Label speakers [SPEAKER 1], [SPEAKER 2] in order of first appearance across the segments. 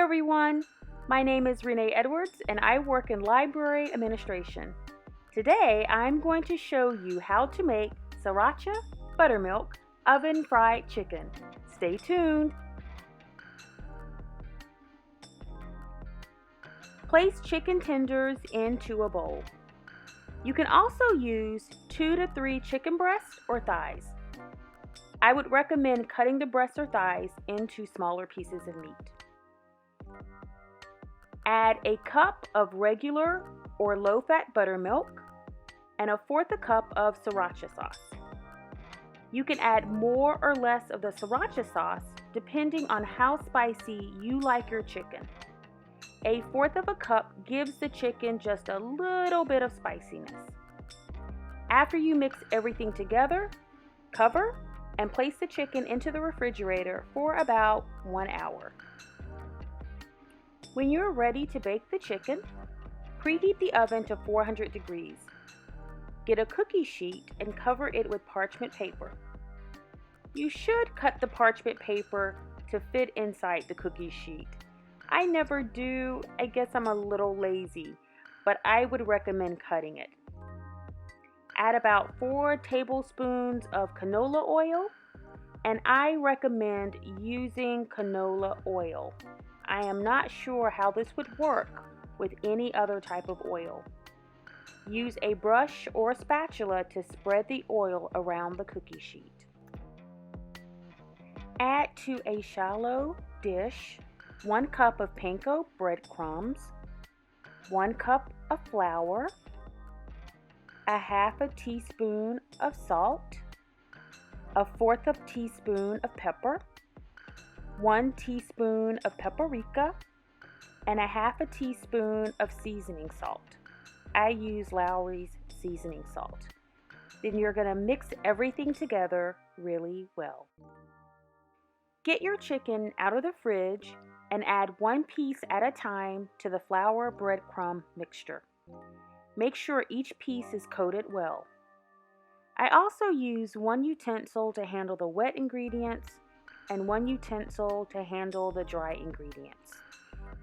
[SPEAKER 1] everyone, my name is Renee Edwards and I work in library administration. Today I'm going to show you how to make Sriracha Buttermilk oven fried chicken. Stay tuned. Place chicken tenders into a bowl. You can also use 2 to 3 chicken breasts or thighs. I would recommend cutting the breasts or thighs into smaller pieces of meat. Add a cup of regular or low-fat buttermilk and 1/4 cup of sriracha sauce. You can add more or less of the sriracha sauce depending on how spicy you like your chicken. 1/4 cup gives the chicken just a little bit of spiciness. After you mix everything together, cover and place the chicken into the refrigerator for about 1 hour. When you're ready to bake the chicken, preheat the oven to 400 degrees. Get a cookie sheet and cover it with parchment paper. You should cut the parchment paper to fit inside the cookie sheet. I never do. I guess I'm a little lazy, but I would recommend cutting it. Add about 4 tablespoons of canola oil, and I recommend using canola oil. I am not sure how this would work with any other type of oil. Use a brush or spatula to spread the oil around the cookie sheet. Add to a shallow dish 1 cup of panko breadcrumbs, 1 cup of flour, 1/2 teaspoon of salt, 1/4 teaspoon of pepper, 1 teaspoon of paprika, and 1/2 teaspoon of seasoning salt. I use Lawry's seasoning salt. Then you're going to mix everything together really well. Get your chicken out of the fridge and add 1 piece at a time to the flour breadcrumb mixture. Make sure each piece is coated well. I also use 1 utensil to handle the wet ingredients and 1 utensil to handle the dry ingredients.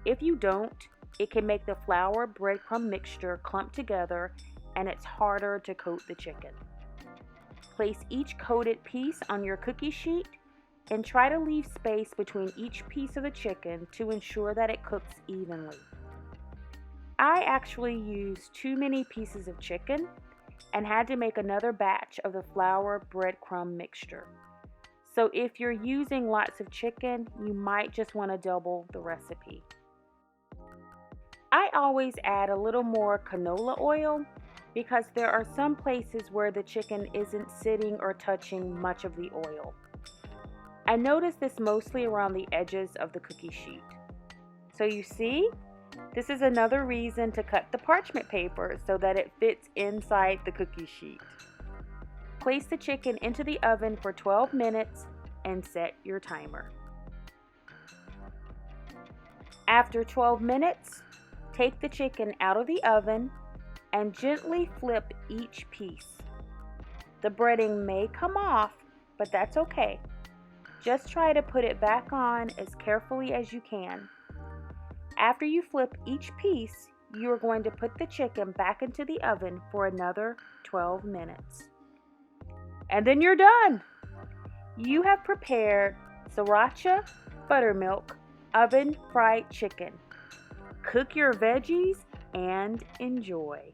[SPEAKER 1] If you don't, it can make the flour breadcrumb mixture clump together and it's harder to coat the chicken. Place each coated piece on your cookie sheet and try to leave space between each piece of the chicken to ensure that it cooks evenly. I actually used too many pieces of chicken and had to make another batch of the flour breadcrumb mixture. So if you're using lots of chicken, you might just want to double the recipe. I always add a little more canola oil because there are some places where the chicken isn't sitting or touching much of the oil. I noticed this mostly around the edges of the cookie sheet. So you see, this is another reason to cut the parchment paper so that it fits inside the cookie sheet. Place the chicken into the oven for 12 minutes and set your timer. After 12 minutes, take the chicken out of the oven and gently flip each piece. The breading may come off, but that's okay. Just try to put it back on as carefully as you can. After you flip each piece, you are going to put the chicken back into the oven for another 12 minutes. And then you're done! You have prepared Sriracha Buttermilk oven fried chicken. Cook your veggies and enjoy.